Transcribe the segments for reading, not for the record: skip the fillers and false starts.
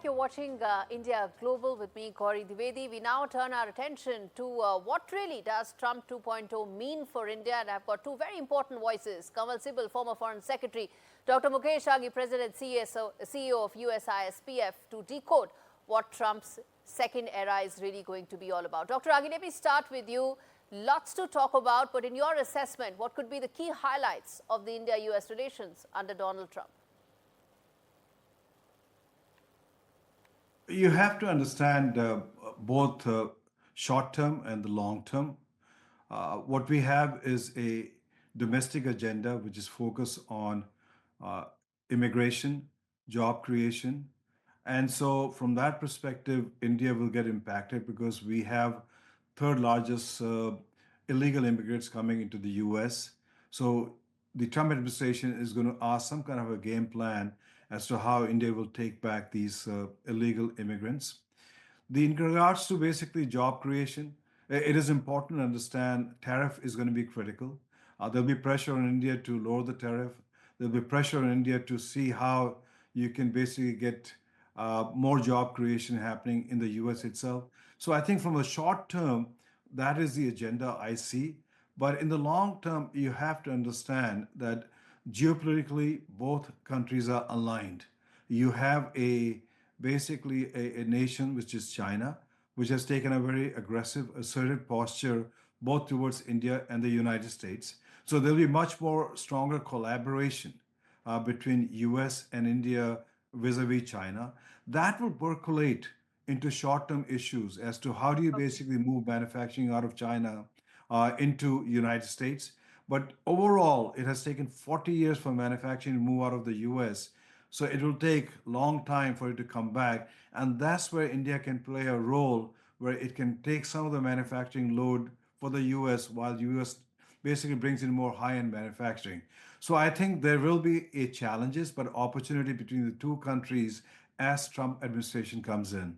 You're watching India Global with me, Gaurie Dwivedi. We now turn our attention to what really does Trump 2.0 mean for India. And I've got two very important voices. Kanwal Sibal, former Foreign Secretary, Dr. Mukesh Aghi, President CEO of USISPF, to decode what Trump's second era is really going to be all about. Dr. Aghi, let me start with you. Lots to talk about, but in your assessment, what could be the key highlights of the India-US relations under Donald Trump? You have to understand both short term and the long term. What we have is a domestic agenda which is focused on uh, immigration, job creation. And so, from that perspective, India will get impacted because we have third largest illegal immigrants coming into the US. So, the Trump administration is going to ask some kind of a game plan as to how India will take back these illegal immigrants. In regards to basically job creation, it is important to understand tariff is going to be critical. There'll be pressure on India to lower the tariff. There'll be pressure on India to see how you can basically get more job creation happening in the US itself. So I think from the short term, that is the agenda I see. But in the long term, you have to understand that geopolitically, both countries are aligned. You have basically a nation which is China, which has taken a very aggressive, assertive posture both towards India and the United States. So there'll be much more stronger collaboration between US and India vis-a-vis China. That will percolate into short-term issues as to how do you basically move manufacturing out of China into United States. But overall, it has taken 40 years for manufacturing to move out of the US. So it will take a long time for it to come back. And that's where India can play a role where it can take some of the manufacturing load for the US while the US basically brings in more high-end manufacturing. So I think there will be a challenges, but opportunity between the two countries as Trump administration comes in.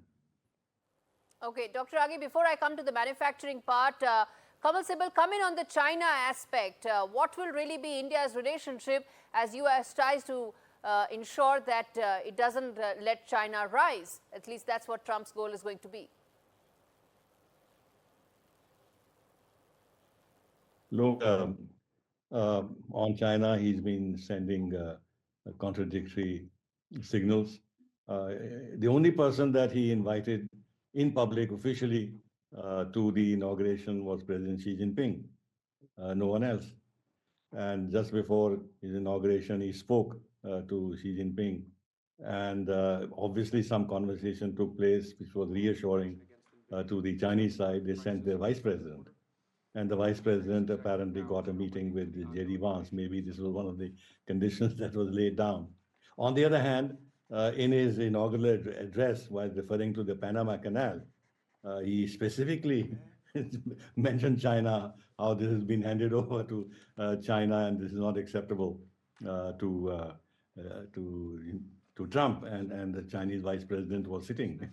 Okay, Dr. Aghi, before I come to the manufacturing part, Kanwal Sibal, come in on the China aspect. What will really be India's relationship as US tries to ensure that it doesn't let China rise? At least that's what Trump's goal is going to be. Look, on China, he's been sending contradictory signals. The only person that he invited in public officially to the inauguration was President Xi Jinping, no one else. And just before his inauguration, he spoke to Xi Jinping. And obviously, some conversation took place, which was reassuring to the Chinese side. They sent their vice president. And the vice president apparently got a meeting with J.D. Vance. Maybe this was one of the conditions that was laid down. On the other hand, in his inaugural address, while referring to the Panama Canal, he specifically mentioned China, how this has been handed over to China, and this is not acceptable to Trump. And the Chinese vice president was sitting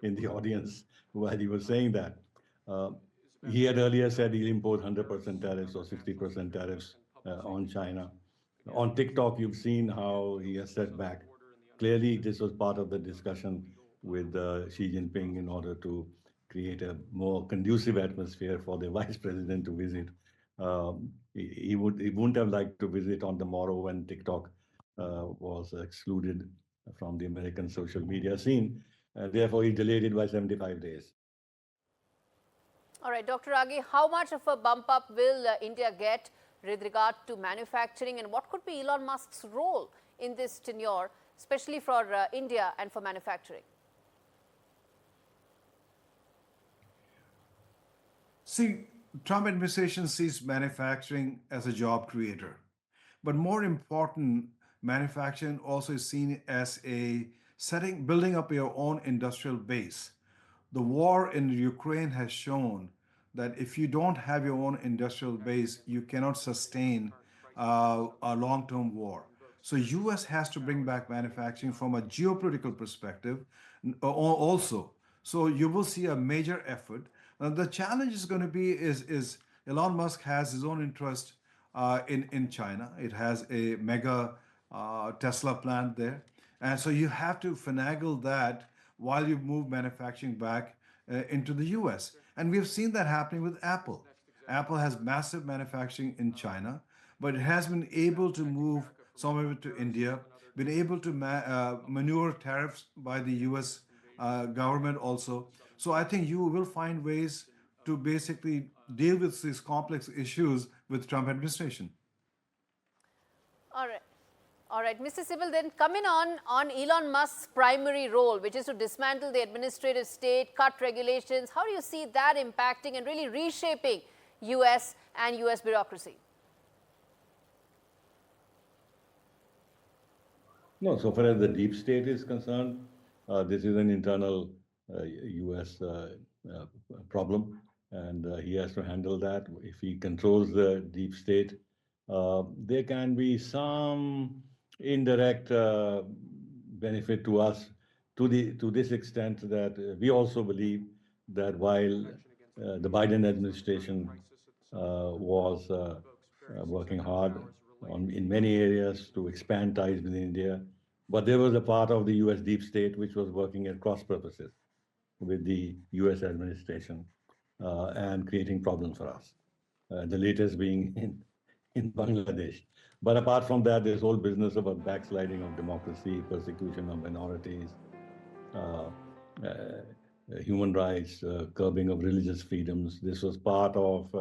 in the audience while he was saying that. He had earlier said he'll impose 100% tariffs or 60% tariffs on China. On TikTok, you've seen how he has set back. Clearly, this was part of the discussion with Xi Jinping in order to create a more conducive atmosphere for the vice president to visit. He wouldn't have liked to visit on the morrow when TikTok was excluded from the American social media scene. Therefore, he delayed it by 75 days. All right, Dr. Aghi, how much of a bump up will India get with regard to manufacturing, and what could be Elon Musk's role in this tenure, especially for India and for manufacturing? See, Trump administration sees manufacturing as a job creator. But more important, manufacturing also is seen as building up your own industrial base. The war in Ukraine has shown that if you don't have your own industrial base, you cannot sustain a long-term war. So US has to bring back manufacturing from a geopolitical perspective also. So you will see a major effort. The challenge is going to be is Elon Musk has his own interest in China. It has a mega Tesla plant there. And so you have to finagle that while you move manufacturing back into the US. And we've seen that happening with Apple. Apple has massive manufacturing in China, but it has been able to move some of it to India, been able to maneuver tariffs by the US government also. So I think you will find ways to basically deal with these complex issues with Trump administration. All right. All right, Mr. Sibal, then coming on Elon Musk's primary role, which is to dismantle the administrative state, cut regulations, how do you see that impacting and really reshaping US and US bureaucracy? No, so far as the deep state is concerned, this is an internal US problem, and he has to handle that. If he controls the deep state, there can be some indirect benefit to us to this extent that we also believe that while the Biden administration was working hard in many areas to expand ties with India, but there was a part of the US deep state which was working at cross purposes with the US administration and creating problems for us. The latest being in Bangladesh. But apart from that, this whole business about backsliding of democracy, persecution of minorities, uh, human rights, curbing of religious freedoms. This was part of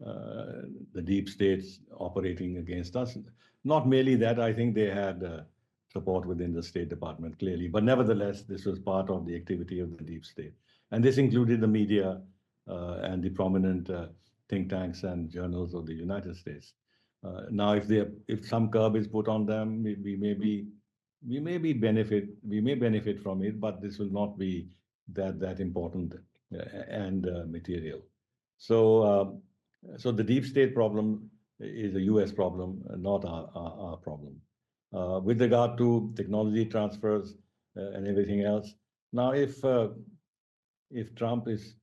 the deep states operating against us. Not merely that, I think they had support within the State Department, clearly. But nevertheless, this was part of the activity of the deep state. And this included the media and the prominent think tanks and journals of the United States. Now, if some curb is put on them, we may benefit from it, but this will not be that important and material. So so the deep state problem is a US problem, not our problem. With regard to technology transfers and everything else, now if Trump is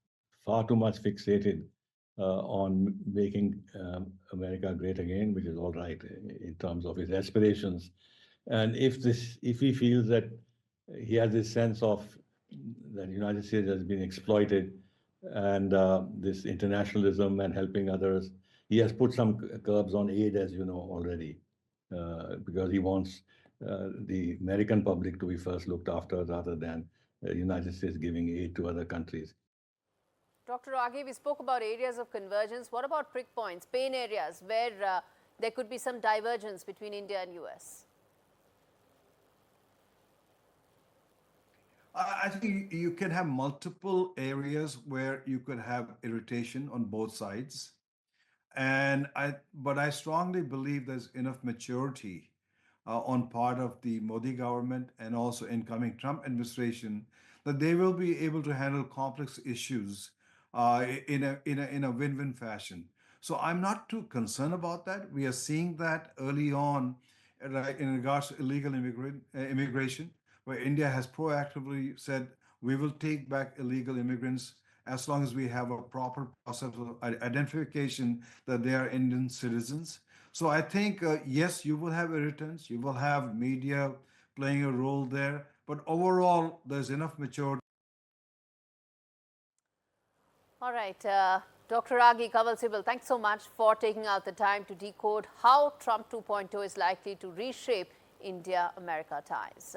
far too much fixated on making America great again, which is all right in terms of his aspirations, and if he feels that he has this sense of that the United States has been exploited and this internationalism and helping others, he has put some curbs on aid, as you know already, because he wants the American public to be first looked after rather than the United States giving aid to other countries. Dr. Aghi, we spoke about areas of convergence. What about prick points, pain areas where there could be some divergence between India and US? I think you can have multiple areas where you could have irritation on both sides. But I strongly believe there's enough maturity on part of the Modi government and also incoming Trump administration that they will be able to handle complex issues in a win-win fashion. So I'm not too concerned about that. We are seeing that early on, right, in regards to illegal immigration, where India has proactively said we will take back illegal immigrants as long as we have a proper process of identification that they are Indian citizens. So I think, yes, you will have irritants, you will have media playing a role there, but overall, there's enough maturity. All right, Dr. Aghi, Kanwal Sibal, thanks so much for taking out the time to decode how Trump 2.0 is likely to reshape India-America ties.